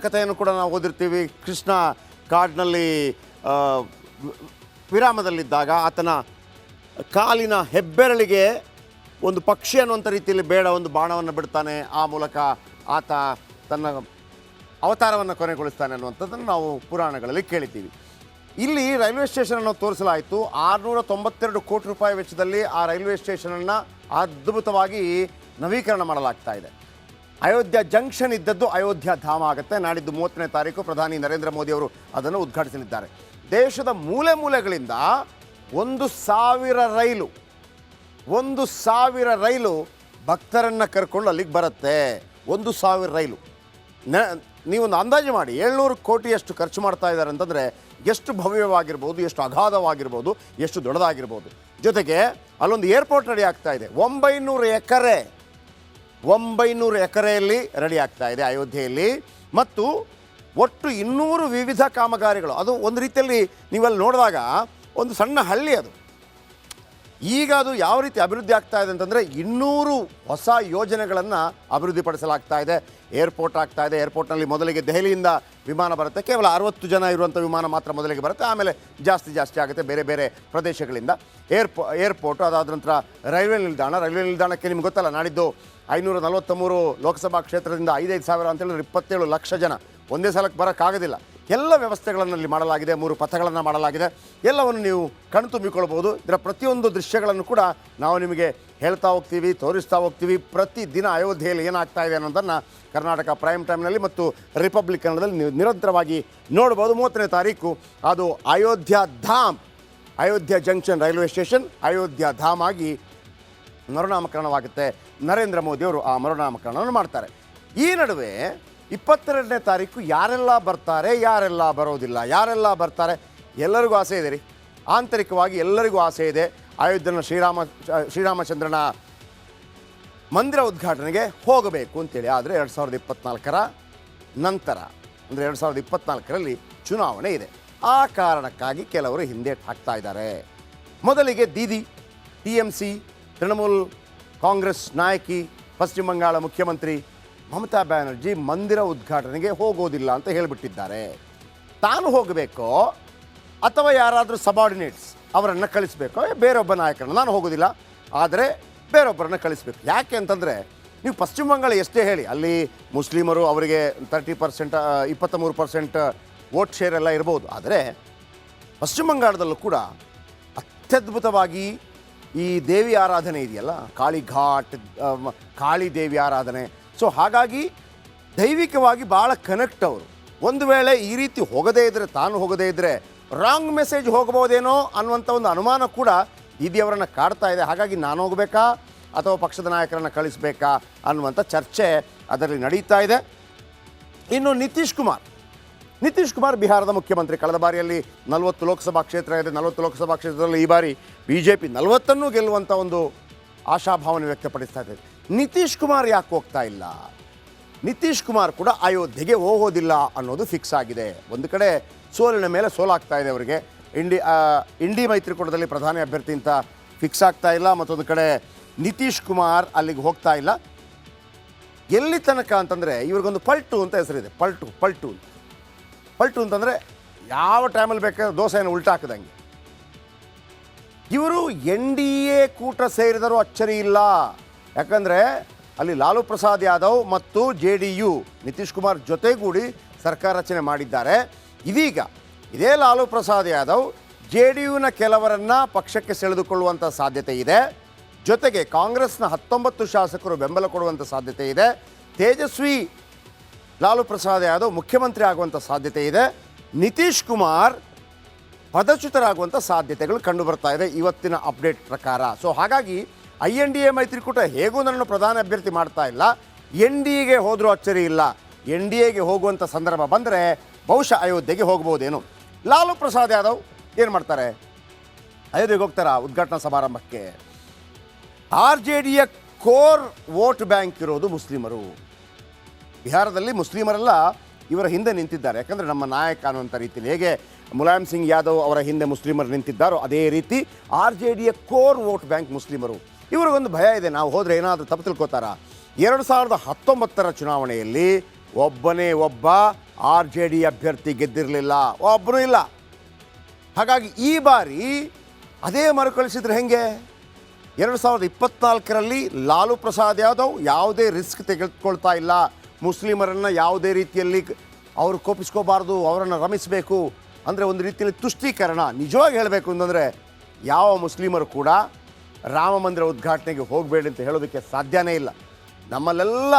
ಕಥೆಯನ್ನು ಕೂಡ ನಾವು ಓದಿರ್ತೀವಿ. ಕೃಷ್ಣ ಕಾಡಿನಲ್ಲಿ ವಿರಾಮದಲ್ಲಿದ್ದಾಗ ಆತನ ಕಾಲಿನ ಹೆಬ್ಬೆರಳಿಗೆ ಒಂದು ಪಕ್ಷಿ ಅನ್ನುವಂಥ ರೀತಿಯಲ್ಲಿ ಬೇಡ ಒಂದು ಬಾಣವನ್ನು ಬಿಡ್ತಾನೆ. ಆ ಮೂಲಕ ಆತ ತನ್ನ ಅವತಾರವನ್ನು ಕೊನೆಗೊಳಿಸ್ತಾನೆ ಅನ್ನುವಂಥದ್ದನ್ನು ನಾವು ಪುರಾಣಗಳಲ್ಲಿ ಕೇಳಿದ್ದೀವಿ. ಇಲ್ಲಿ ರೈಲ್ವೆ ಸ್ಟೇಷನನ್ನು ತೋರಿಸಲಾಯಿತು. 692 ಕೋಟಿ ರೂಪಾಯಿ ವೆಚ್ಚದಲ್ಲಿ ಆ ರೈಲ್ವೆ ಸ್ಟೇಷನನ್ನು ಅದ್ಭುತವಾಗಿ ನವೀಕರಣ ಮಾಡಲಾಗ್ತಾ ಇದೆ. ಅಯೋಧ್ಯ ಜಂಕ್ಷನ್ ಇದ್ದದ್ದು ಅಯೋಧ್ಯ ಧಾಮ ಆಗುತ್ತೆ. ನಾಡಿದ್ದು 30ನೇ ತಾರೀಕು ಪ್ರಧಾನಿ ನರೇಂದ್ರ ಮೋದಿ ಅವರು ಅದನ್ನು ಉದ್ಘಾಟಿಸಲಿದ್ದಾರೆ. ದೇಶದ ಮೂಲೆ ಮೂಲೆಗಳಿಂದ 1,000 ರೈಲು ಭಕ್ತರನ್ನು ಕರ್ಕೊಂಡು ಅಲ್ಲಿಗೆ ಬರುತ್ತೆ. 1,000 ರೈಲು. ನೀವೊಂದು ಅಂದಾಜು ಮಾಡಿ, 700 ಕೋಟಿಯಷ್ಟು ಖರ್ಚು ಮಾಡ್ತಾ ಇದ್ದಾರೆ ಅಂತಂದರೆ ಎಷ್ಟು ಭವ್ಯವಾಗಿರ್ಬೋದು, ಎಷ್ಟು ಅಗಾಧವಾಗಿರ್ಬೋದು, ಎಷ್ಟು ದೊಡ್ಡದಾಗಿರ್ಬೋದು. ಜೊತೆಗೆ ಅಲ್ಲೊಂದು ಏರ್ಪೋರ್ಟ್ ರೆಡಿ ಆಗ್ತಾ ಇದೆ. 900 ಎಕರೆಯಲ್ಲಿ ರೆಡಿ ಆಗ್ತಾ ಇದೆ ಅಯೋಧ್ಯೆಯಲ್ಲಿ. ಮತ್ತು ಒಟ್ಟು 200 ವಿವಿಧ ಕಾಮಗಾರಿಗಳು. ಅದು ಒಂದು ರೀತಿಯಲ್ಲಿ ನೀವಲ್ಲಿ ನೋಡಿದಾಗ ಒಂದು ಸಣ್ಣ ಹಳ್ಳಿ ಅದು. ಈಗ ಅದು ಯಾವ ರೀತಿ ಅಭಿವೃದ್ಧಿ ಆಗ್ತಾ ಇದೆ ಅಂತಂದರೆ 200 ಹೊಸ ಯೋಜನೆಗಳನ್ನು ಅಭಿವೃದ್ಧಿಪಡಿಸಲಾಗ್ತಾ ಇದೆ. ಏರ್ಪೋರ್ಟ್ ಆಗ್ತಾ ಇದೆ. ಏರ್ಪೋರ್ಟ್ನಲ್ಲಿ ಮೊದಲಿಗೆ ದೆಹಲಿಯಿಂದ ವಿಮಾನ ಬರುತ್ತೆ. ಕೇವಲ 60 ಜನ ಇರುವಂಥ ವಿಮಾನ ಮಾತ್ರ ಮೊದಲಿಗೆ ಬರುತ್ತೆ. ಆಮೇಲೆ ಜಾಸ್ತಿ ಆಗುತ್ತೆ ಬೇರೆ ಬೇರೆ ಪ್ರದೇಶಗಳಿಂದ. ಏರ್ಪೋರ್ಟು ಅದಾದ ನಂತರ ರೈಲ್ವೆ ನಿಲ್ದಾಣಕ್ಕೆ ನಿಮ್ಗೆ ಗೊತ್ತಲ್ಲ, ನಾಡಿದ್ದು 543 ಲೋಕಸಭಾ ಕ್ಷೇತ್ರದಿಂದ 5,000 ಅಂತೇಳಿದ್ರೆ 27 ಲಕ್ಷ ಜನ ಒಂದೇ ಸಲಕ್ಕೆ ಬರೋಕ್ಕಾಗೋದಿಲ್ಲ. ಎಲ್ಲ ವ್ಯವಸ್ಥೆಗಳನ್ನು ಅಲ್ಲಿ ಮಾಡಲಾಗಿದೆ. 3 ಪಥಗಳನ್ನು ಮಾಡಲಾಗಿದೆ. ಎಲ್ಲವನ್ನು ನೀವು ಕಣ್ತುಂಬಿಕೊಳ್ಬೋದು. ಇದರ ಪ್ರತಿಯೊಂದು ದೃಶ್ಯಗಳನ್ನು ಕೂಡ ನಾವು ನಿಮಗೆ ಹೇಳ್ತಾ ಹೋಗ್ತೀವಿ, ತೋರಿಸ್ತಾ ಹೋಗ್ತೀವಿ. ಪ್ರತಿದಿನ ಅಯೋಧ್ಯೆಯಲ್ಲಿ ಏನಾಗ್ತಾ ಇದೆ ಅನ್ನೋದನ್ನು ಕರ್ನಾಟಕ ಪ್ರೈಮ್ ಟೈಮ್ನಲ್ಲಿ ಮತ್ತು ರಿಪಬ್ಲಿಕ್ ಕನ್ನಡದಲ್ಲಿ ನೀವು ನಿರಂತರವಾಗಿ ನೋಡ್ಬೋದು. 30ನೇ ತಾರೀಕು ಅದು Ayodhya junction railway station Ayodhya Dham ಆಗಿ ಮರುನಾಮಕರಣವಾಗುತ್ತೆ. ನರೇಂದ್ರ ಮೋದಿಯವರು ಆ ಮರುನಾಮಕರಣವನ್ನು ಮಾಡ್ತಾರೆ. ಈ ನಡುವೆ 22ನೇ ತಾರೀಕು ಯಾರೆಲ್ಲ ಬರ್ತಾರೆ, ಯಾರೆಲ್ಲ ಬರೋದಿಲ್ಲ, ಯಾರೆಲ್ಲ ಬರ್ತಾರೆ, ಎಲ್ಲರಿಗೂ ಆಸೆ ಇದೆ ರೀ. ಆಂತರಿಕವಾಗಿ ಎಲ್ಲರಿಗೂ ಆಸೆ ಇದೆ ಅಯೋಧ್ಯೆಯ ಶ್ರೀರಾಮಚಂದ್ರನ ಮಂದಿರ ಉದ್ಘಾಟನೆಗೆ ಹೋಗಬೇಕು ಅಂತೇಳಿ. ಆದರೆ 2024 ನಂತರ ಅಂದರೆ 2024ರಲ್ಲಿ ಚುನಾವಣೆ ಇದೆ. ಆ ಕಾರಣಕ್ಕಾಗಿ ಕೆಲವರು ಹಿಂದೇಟು ಹಾಕ್ತಾ ಇದ್ದಾರೆ. ಮೊದಲಿಗೆ ದೀದಿ TMC ತೃಣಮೂಲ್ ಕಾಂಗ್ರೆಸ್ ನಾಯಕಿ ಪಶ್ಚಿಮ ಬಂಗಾಳ ಮುಖ್ಯಮಂತ್ರಿ ಮಮತಾ ಬ್ಯಾನರ್ಜಿ ಮಂದಿರ ಉದ್ಘಾಟನೆಗೆ ಹೋಗೋದಿಲ್ಲ ಅಂತ ಹೇಳಿಬಿಟ್ಟಿದ್ದಾರೆ. ತಾನು ಹೋಗಬೇಕೋ ಅಥವಾ ಯಾರಾದರೂ ಸಬಾರ್ಡಿನೇಟ್ಸ್ ಅವರನ್ನು ಕಳಿಸ್ಬೇಕೋ, ಬೇರೊಬ್ಬ ನಾಯಕರನ್ನು ನಾನು ಹೋಗೋದಿಲ್ಲ ಆದರೆ ಬೇರೊಬ್ಬರನ್ನು ಕಳಿಸ್ಬೇಕು. ಯಾಕೆ ಅಂತಂದರೆ ನೀವು ಪಶ್ಚಿಮ ಬಂಗಾಳ ಎಷ್ಟೇ ಹೇಳಿ, ಅಲ್ಲಿ ಮುಸ್ಲಿಮರು ಅವರಿಗೆ 30%, 23% ವೋಟ್ ಶೇರ್ ಎಲ್ಲ ಇರ್ಬೋದು. ಆದರೆ ಪಶ್ಚಿಮ ಬಂಗಾಳದಲ್ಲೂ ಕೂಡ ಅತ್ಯದ್ಭುತವಾಗಿ ಈ ದೇವಿ ಆರಾಧನೆ ಇದೆಯಲ್ಲ, ಕಾಳಿ ದೇವಿ ಆರಾಧನೆ. ಸೊ ಹಾಗಾಗಿ ದೈವಿಕವಾಗಿ ಭಾಳ ಕನೆಕ್ಟ್ ಅವರು. ಒಂದು ವೇಳೆ ಈ ರೀತಿ ತಾನು ಹೋಗದೇ ಇದ್ದರೆ ರಾಂಗ್ ಮೆಸೇಜ್ ಹೋಗಬಹುದೇನೋ ಅನ್ನುವಂಥ ಒಂದು ಅನುಮಾನ ಕೂಡ ದೀದಿಯವರನ್ನು ಕಾಡ್ತಾ ಇದೆ. ಹಾಗಾಗಿ ನಾನು ಹೋಗಬೇಕಾ ಅಥವಾ ಪಕ್ಷದ ನಾಯಕರನ್ನು ಕಳಿಸಬೇಕಾ ಅನ್ನುವಂಥ ಚರ್ಚೆ ಅದರಲ್ಲಿ ನಡೀತಾ ಇದೆ. ಇನ್ನು ನಿತೀಶ್ ಕುಮಾರ್ ಬಿಹಾರದ ಮುಖ್ಯಮಂತ್ರಿ. ಕಳೆದ ಬಾರಿಯಲ್ಲಿ 40 ಲೋಕಸಭಾ ಕ್ಷೇತ್ರ ಇದೆ. 40 ಲೋಕಸಭಾ ಕ್ಷೇತ್ರದಲ್ಲಿ ಈ ಬಾರಿ BJP 40 ಗೆಲ್ಲುವಂಥ ಒಂದು ಆಶಾಭಾವನೆ ವ್ಯಕ್ತಪಡಿಸ್ತಾ ಇದೆ. ನಿತೀಶ್ ಕುಮಾರ್ ಯಾಕೆ ಹೋಗ್ತಾ ಇಲ್ಲ? ನಿತೀಶ್ ಕುಮಾರ್ ಕೂಡ ಅಯೋಧ್ಯೆಗೆ ಹೋಗೋದಿಲ್ಲ ಅನ್ನೋದು ಫಿಕ್ಸ್ ಆಗಿದೆ. ಒಂದು ಕಡೆ ಸೋಲಿನ ಮೇಲೆ ಸೋಲಾಗ್ತಾ ಇದೆ ಅವರಿಗೆ. ಇಂಡಿ ಮೈತ್ರಿಕೂಟದಲ್ಲಿ ಪ್ರಧಾನಿ ಅಭ್ಯರ್ಥಿ ಅಂತ ಫಿಕ್ಸ್ ಆಗ್ತಾ ಇಲ್ಲ. ಮತ್ತೊಂದು ಕಡೆ ನಿತೀಶ್ ಕುಮಾರ್ ಅಲ್ಲಿಗೆ ಹೋಗ್ತಾ ಇಲ್ಲ. ಎಲ್ಲಿ ತನಕ ಅಂತಂದರೆ ಇವ್ರಿಗೊಂದು ಪಲ್ಟು ಅಂತ ಹೆಸರಿದೆ. ಪಲ್ಟು ಅಂತಂದರೆ ಯಾವ ಟೈಮಲ್ಲಿ ಬೇಕಾದ್ರೆ ದೋಸೆಯನ್ನು ಉಲ್ಟಾ ಹಾಕಿದಂಗೆ. ಇವರು NDA ಕೂಟ ಸೇರಿದರೂ ಅಚ್ಚರಿ ಇಲ್ಲ. ಯಾಕಂದರೆ ಅಲ್ಲಿ ಲಾಲು ಪ್ರಸಾದ್ ಯಾದವ್ ಮತ್ತು JDU ನಿತೀಶ್ ಕುಮಾರ್ ಜೊತೆಗೂಡಿ ಸರ್ಕಾರ ರಚನೆ ಮಾಡಿದ್ದಾರೆ. ಇದೀಗ ಇದೇ ಲಾಲು ಪ್ರಸಾದ್ ಯಾದವ್ JDUನ ಕೆಲವರನ್ನು ಪಕ್ಷಕ್ಕೆ ಸೆಳೆದುಕೊಳ್ಳುವಂಥ ಸಾಧ್ಯತೆ ಇದೆ. ಜೊತೆಗೆ ಕಾಂಗ್ರೆಸ್ನ 19 ಶಾಸಕರು ಬೆಂಬಲ ಕೊಡುವಂಥ ಸಾಧ್ಯತೆ ಇದೆ. ತೇಜಸ್ವಿ ಲಾಲು ಪ್ರಸಾದ್ ಯಾದವ್ ಮುಖ್ಯಮಂತ್ರಿ ಆಗುವಂಥ ಸಾಧ್ಯತೆ ಇದೆ. ನಿತೀಶ್ ಕುಮಾರ್ ಪದಚ್ಯುತರಾಗುವಂಥ ಸಾಧ್ಯತೆಗಳು ಕಂಡುಬರ್ತಾ ಇದೆ ಇವತ್ತಿನ ಅಪ್ಡೇಟ್ ಪ್ರಕಾರ. ಸೊ ಹಾಗಾಗಿ INDA ಮೈತ್ರಿಕೂಟ ಹೇಗೂ ನನ್ನನ್ನು ಪ್ರಧಾನ ಅಭ್ಯರ್ಥಿ ಮಾಡ್ತಾ ಇಲ್ಲ. NDAಗೆ ಹೋದರೂ ಅಚ್ಚರಿ ಇಲ್ಲ. NDAಗೆ ಹೋಗುವಂಥ ಸಂದರ್ಭ ಬಂದರೆ ಬಹುಶಃ ಅಯೋಧ್ಯೆಗೆ ಹೋಗ್ಬೋದೇನು. ಲಾಲು ಪ್ರಸಾದ್ ಯಾದವ್ ಏನು ಮಾಡ್ತಾರೆ? ಅಯೋಧ್ಯೆಗೆ ಹೋಗ್ತಾರಾ ಉದ್ಘಾಟನಾ ಸಮಾರಂಭಕ್ಕೆ? RJDಯ ಕೋರ್ ವೋಟ್ ಬ್ಯಾಂಕ್ ಇರೋದು ಮುಸ್ಲಿಮರು. ಬಿಹಾರದಲ್ಲಿ ಮುಸ್ಲಿಮರೆಲ್ಲ ಇವರ ಹಿಂದೆ ನಿಂತಿದ್ದಾರೆ. ಯಾಕಂದರೆ ನಮ್ಮ ನಾಯಕ ಅನ್ನುವಂಥ ರೀತಿಯಲ್ಲಿ ಹೇಗೆ ಮುಲಾಯಂ ಸಿಂಗ್ ಯಾದವ್ ಅವರ ಹಿಂದೆ ಮುಸ್ಲಿಮರು ನಿಂತಿದ್ದಾರೋ ಅದೇ ರೀತಿ RJDಯ ಕೋರ್ ವೋಟ್ ಬ್ಯಾಂಕ್ ಮುಸ್ಲಿಮರು. ಇವರಿಗೊಂದು ಭಯ ಇದೆ, ನಾವು ಹೋದರೆ ಏನಾದರೂ ತಪ್ಪು ತಿಳ್ಕೊತಾರ. 2019 ಚುನಾವಣೆಯಲ್ಲಿ ಒಬ್ಬ RJD ಅಭ್ಯರ್ಥಿ ಗೆದ್ದಿರಲಿಲ್ಲ, ಒಬ್ಬರೂ ಇಲ್ಲ. ಹಾಗಾಗಿ ಈ ಬಾರಿ ಅದೇ ಮರುಕಳಿಸಿದ್ರೆ ಹೆಂಗೆ? 2024ರಲ್ಲಿ ಲಾಲು ಪ್ರಸಾದ್ ಯಾದವ್ ಯಾವುದೇ ರಿಸ್ಕ್ ತೆಗೆದುಕೊಳ್ತಾ ಇಲ್ಲ. ಮುಸ್ಲಿಮರನ್ನು ಯಾವುದೇ ರೀತಿಯಲ್ಲಿ ಅವರು ಕೋಪಿಸ್ಕೋಬಾರ್ದು, ಅವರನ್ನು ರಮಿಸಬೇಕು ಅಂದರೆ ಒಂದು ರೀತಿಯಲ್ಲಿ ತುಷ್ಟೀಕರಣ. ನಿಜವಾಗಿ ಹೇಳಬೇಕು ಅಂತಂದರೆ ಯಾವ ಮುಸ್ಲಿಮರು ಕೂಡ ರಾಮ ಮಂದಿರ ಉದ್ಘಾಟನೆಗೆ ಹೋಗಬೇಡಿ ಅಂತ ಹೇಳೋದಕ್ಕೆ ಸಾಧ್ಯನೇ ಇಲ್ಲ. ನಮ್ಮಲ್ಲೆಲ್ಲ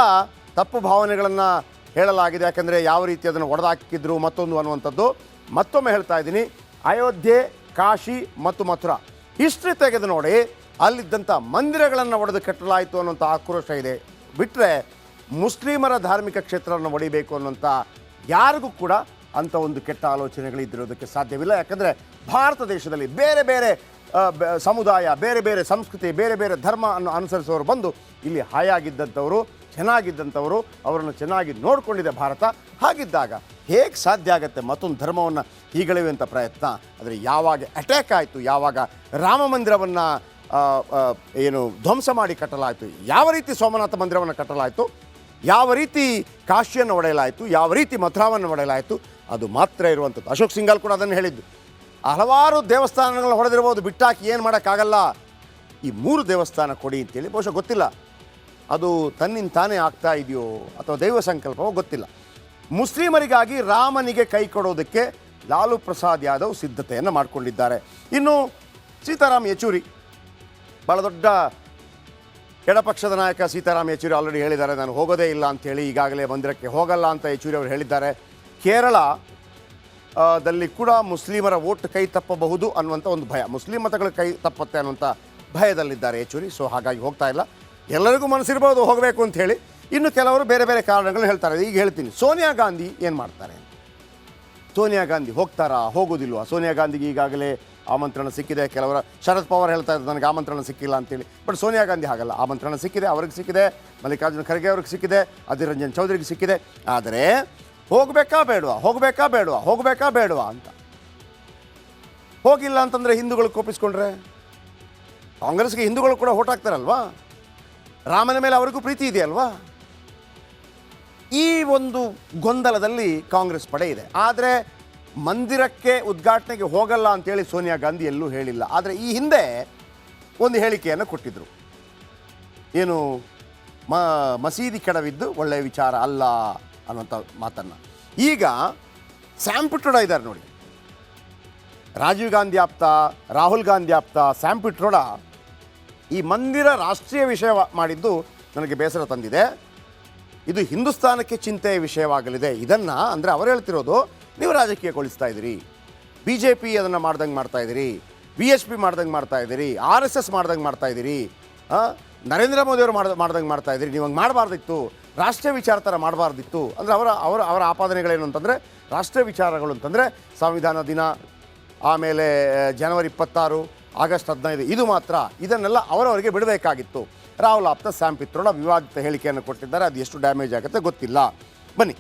ತಪ್ಪು ಭಾವನೆಗಳನ್ನು ಹೇಳಲಾಗಿದೆ. ಯಾಕಂದರೆ ಯಾವ ರೀತಿ ಅದನ್ನು ಒಡೆದಾಕಿದ್ರು ಮತ್ತೊಂದು ಅನ್ನುವಂಥದ್ದು. ಮತ್ತೊಮ್ಮೆ ಹೇಳ್ತಾ ಇದ್ದೀನಿ, ಅಯೋಧ್ಯೆ, ಕಾಶಿ ಮತ್ತು ಮಥುರಾ ಹಿಸ್ಟ್ರಿ ತೆಗೆದು ನೋಡಿ, ಅಲ್ಲಿದ್ದಂಥ ಮಂದಿರಗಳನ್ನು ಒಡೆದು ಕಟ್ಟಲಾಯಿತು ಅನ್ನೋಂಥ ಆಕ್ರೋಶ ಇದೆ. ಬಿಟ್ಟರೆ ಮುಸ್ಲಿಮರ ಧಾರ್ಮಿಕ ಕ್ಷೇತ್ರವನ್ನು ಒಡಿಬೇಕು ಅನ್ನೋಂಥ ಯಾರಿಗೂ ಕೂಡ ಅಂಥ ಒಂದು ಕೆಟ್ಟ ಆಲೋಚನೆಗಳಿದ್ದಿರೋದಕ್ಕೆ ಸಾಧ್ಯವಿಲ್ಲ. ಯಾಕಂದರೆ ಭಾರತ ದೇಶದಲ್ಲಿ ಬೇರೆ ಬೇರೆ ಸಮುದಾಯ, ಬೇರೆ ಬೇರೆ ಸಂಸ್ಕೃತಿ, ಬೇರೆ ಬೇರೆ ಧರ್ಮ ಅನ್ನು ಅನುಸರಿಸುವವರು ಬಂದು ಇಲ್ಲಿ ಹಾಯಾಗಿದ್ದಂಥವರು, ಚೆನ್ನಾಗಿದ್ದಂಥವರು, ಅವರನ್ನು ಚೆನ್ನಾಗಿ ನೋಡಿಕೊಂಡಿದೆ ಭಾರತ. ಹಾಗಿದ್ದಾಗ ಹೇಗೆ ಸಾಧ್ಯ ಆಗುತ್ತೆ ಮತ್ತೊಂದು ಧರ್ಮವನ್ನು ಹೀಗಳೆಯುವಂಥ ಪ್ರಯತ್ನ? ಆದರೆ ಯಾವಾಗ ಅಟ್ಯಾಕ್ ಆಯಿತು, ಯಾವಾಗ ರಾಮ ಮಂದಿರವನ್ನು ಏನು ಧ್ವಂಸ ಮಾಡಿ ಕಟ್ಟಲಾಯಿತು, ಯಾವ ರೀತಿ ಸೋಮನಾಥ ಮಂದಿರವನ್ನು ಕಟ್ಟಲಾಯಿತು, ಯಾವ ರೀತಿ ಕಾಶಿಯನ್ನು ಒಡೆಯಲಾಯಿತು, ಯಾವ ರೀತಿ ಮಥುರಾವನ್ನು ಒಡೆಯಲಾಯಿತು, ಅದು ಮಾತ್ರ ಇರುವಂಥದ್ದು. ಅಶೋಕ್ ಸಿಂಘಾಲ್ ಕೂಡ ಅದನ್ನು ಹೇಳಿದ್ದು. ಹಲವಾರು ದೇವಸ್ಥಾನಗಳು ಹೊಡೆದಿರ್ಬೋದು, ಬಿಟ್ಟಾಕಿ ಏನು ಮಾಡೋಕ್ಕಾಗಲ್ಲ, ಈ 3 ದೇವಸ್ಥಾನ ಕೊಡಿ ಅಂತೇಳಿ. ಬಹುಶಃ ಗೊತ್ತಿಲ್ಲ ಅದು ತನ್ನಿಂದ ತಾನೇ ಆಗ್ತಾ ಇದೆಯೋ ಅಥವಾ ದೈವ ಸಂಕಲ್ಪವೋ ಗೊತ್ತಿಲ್ಲ. ಮುಸ್ಲಿಮರಿಗಾಗಿ ರಾಮನಿಗೆ ಕೈ ಕೊಡೋದಕ್ಕೆ ಲಾಲು ಪ್ರಸಾದ್ ಯಾದವ್ ಸಿದ್ಧತೆಯನ್ನು ಮಾಡಿಕೊಂಡಿದ್ದಾರೆ. ಇನ್ನು ಸೀತಾರಾಮ್ ಯೆಚೂರಿ, ಭಾಳ ದೊಡ್ಡ ಎಡಪಕ್ಷದ ನಾಯಕ ಸೀತಾರಾಮ್ ಯೆಚೂರಿ ಆಲ್ರೆಡಿ ಹೇಳಿದ್ದಾರೆ, ನಾನು ಹೋಗೋದೇ ಇಲ್ಲ ಅಂಥೇಳಿ. ಈಗಾಗಲೇ ಮಂದಿರಕ್ಕೆ ಹೋಗಲ್ಲ ಅಂತ ಯೆಚೂರಿ ಅವರು ಹೇಳಿದ್ದಾರೆ. ಕೇರಳ ದಲ್ಲಿ ಕೂಡ ಮುಸ್ಲಿಮರ ವೋಟ್ ಕೈ ತಪ್ಪಬಹುದು ಅನ್ನುವಂಥ ಒಂದು ಭಯ, ಮುಸ್ಲಿಂ ಮತಗಳು ಕೈ ತಪ್ಪುತ್ತೆ ಅನ್ನುವಂಥ ಭಯದಲ್ಲಿದ್ದಾರೆ ಯೆಚೂರಿ. ಸೊ ಹಾಗಾಗಿ ಹೋಗ್ತಾ ಇಲ್ಲ. ಎಲ್ಲರಿಗೂ ಮನಸ್ಸಿರ್ಬೋದು ಹೋಗಬೇಕು ಅಂತ ಹೇಳಿ. ಇನ್ನು ಕೆಲವರು ಬೇರೆ ಬೇರೆ ಕಾರಣಗಳನ್ನ ಹೇಳ್ತಾರೆ. ಈಗ ಹೇಳ್ತೀನಿ, ಸೋನಿಯಾ ಗಾಂಧಿ ಏನು ಮಾಡ್ತಾರೆ? ಸೋನಿಯಾ ಗಾಂಧಿ ಹೋಗ್ತಾರಾ, ಹೋಗೋದಿಲ್ವಾ? ಸೋನಿಯಾ ಗಾಂಧಿಗೆ ಈಗಾಗಲೇ ಆಮಂತ್ರಣ ಸಿಕ್ಕಿದೆ. ಕೆಲವರ ಶರದ್ ಪವಾರ್ ಹೇಳ್ತಾ ಇದ್ದಾರೆ ನನಗೆ ಆಮಂತ್ರಣ ಸಿಕ್ಕಿಲ್ಲ ಅಂತೇಳಿ. ಬಟ್ ಸೋನಿಯಾ ಗಾಂಧಿ ಹಾಗಲ್ಲ, ಆಮಂತ್ರಣ ಸಿಕ್ಕಿದೆ, ಅವ್ರಿಗೆ ಸಿಕ್ಕಿದೆ, ಮಲ್ಲಿಕಾರ್ಜುನ ಖರ್ಗೆ ಅವ್ರಿಗೆ ಸಿಕ್ಕಿದೆ, ಅಧೀರ್ ರಂಜನ್ ಚೌಧರಿಗೆ ಸಿಕ್ಕಿದೆ. ಆದರೆ ಹೋಗಬೇಕಾ ಬೇಡವಾ, ಹೋಗಬೇಕಾ ಬೇಡವಾ, ಹೋಗಬೇಕಾ ಬೇಡವಾ ಅಂತ. ಹೋಗಿಲ್ಲ ಅಂತಂದರೆ ಹಿಂದೂಗಳು ಕೋಪಿಸ್ಕೊಂಡ್ರೆ ಕಾಂಗ್ರೆಸ್ಗೆ ಹಿಂದೂಗಳು ಕೂಡ ಓಟ್ ಹಾಕ್ತಾರಲ್ವಾ? ರಾಮನ ಮೇಲೆ ಅವರಿಗೂ ಪ್ರೀತಿ ಇದೆಯಲ್ವಾ? ಈ ಒಂದು ಗೊಂದಲದಲ್ಲಿ ಕಾಂಗ್ರೆಸ್ ಪಡೆ ಇದೆ. ಆದರೆ ಮಂದಿರಕ್ಕೆ ಉದ್ಘಾಟನೆಗೆ ಹೋಗಲ್ಲ ಅಂತೇಳಿ ಸೋನಿಯಾ ಗಾಂಧಿ ಎಲ್ಲೂ ಹೇಳಿಲ್ಲ. ಆದರೆ ಈ ಹಿಂದೆ ಒಂದು ಹೇಳಿಕೆಯನ್ನು ಕೊಟ್ಟಿದ್ದರು, ಏನು ಮಸೀದಿ ಕೆಡವಿದ್ದು ಒಳ್ಳೆಯ ವಿಚಾರ ಅಲ್ಲ ಅನ್ನೋಂಥ ಮಾತನ್ನು. ಈಗ ಸ್ಯಾಮ್ ಪಿಟ್ರೋಡ ಇದ್ದಾರೆ ನೋಡಿ, ರಾಜೀವ್ ಗಾಂಧಿ ಆಪ್ತ, ರಾಹುಲ್ ಗಾಂಧಿ ಆಪ್ತ ಸ್ಯಾಮ್ ಪಿಟ್ರೋಡ ಈ ಮಂದಿರ ರಾಷ್ಟ್ರೀಯ ವಿಷಯ ಮಾಡಿದ್ದು ನನಗೆ ಬೇಸರ ತಂದಿದೆ. ಇದು ಹಿಂದೂಸ್ತಾನಕ್ಕೆ ಚಿಂತೆಯ ವಿಷಯವಾಗಲಿದೆ. ಇದನ್ನು ಅಂದರೆ ಅವರು ಹೇಳ್ತಿರೋದು, ನೀವು ರಾಜಕೀಯಗೊಳಿಸ್ತಾ ಇದ್ದೀರಿ, BJP ಅದನ್ನು ಮಾಡ್ದಂಗೆ ಮಾಡ್ತಾಯಿದ್ದೀರಿ, VHP ಮಾಡ್ದಂಗೆ ಮಾಡ್ತಾಯಿದ್ದೀರಿ, RSS ಮಾಡ್ದಂಗೆ ಮಾಡ್ತಾಯಿದ್ದೀರಿ, ನರೇಂದ್ರ ಮೋದಿಯವರು ಮಾಡ್ದಂಗೆ ಮಾಡ್ತಾಯಿದ್ದೀರಿ. ನೀವು ಹಂಗೆ ಮಾಡಬಾರ್ದಿತ್ತು, ರಾಷ್ಟ್ರೀಯ ವಿಚಾರ ಥರ ಮಾಡಬಾರ್ದಿತ್ತು. ಅಂದರೆ ಅವರ ಆಪಾದನೆಗಳೇನು ಅಂತಂದರೆ, ರಾಷ್ಟ್ರೀಯ ವಿಚಾರಗಳು ಅಂತಂದರೆ ಸಂವಿಧಾನ ದಿನ, ಆಮೇಲೆ ಜನವರಿ 26, ಆಗಸ್ಟ್ 15 ಇದು ಮಾತ್ರ. ಇದನ್ನೆಲ್ಲ ಅವರವರಿಗೆ ಬಿಡಬೇಕಾಗಿತ್ತು. ರಾಹುಲ್ ಆಪ್ತ ಸ್ಯಾಮ್ ಪಿತ್ರೋಡ ವಿವಾದಿತ ಹೇಳಿಕೆಯನ್ನು ಕೊಟ್ಟಿದ್ದಾರೆ. ಅದು ಎಷ್ಟು ಡ್ಯಾಮೇಜ್ ಆಗುತ್ತೆ ಗೊತ್ತಿಲ್ಲ. ಬನ್ನಿ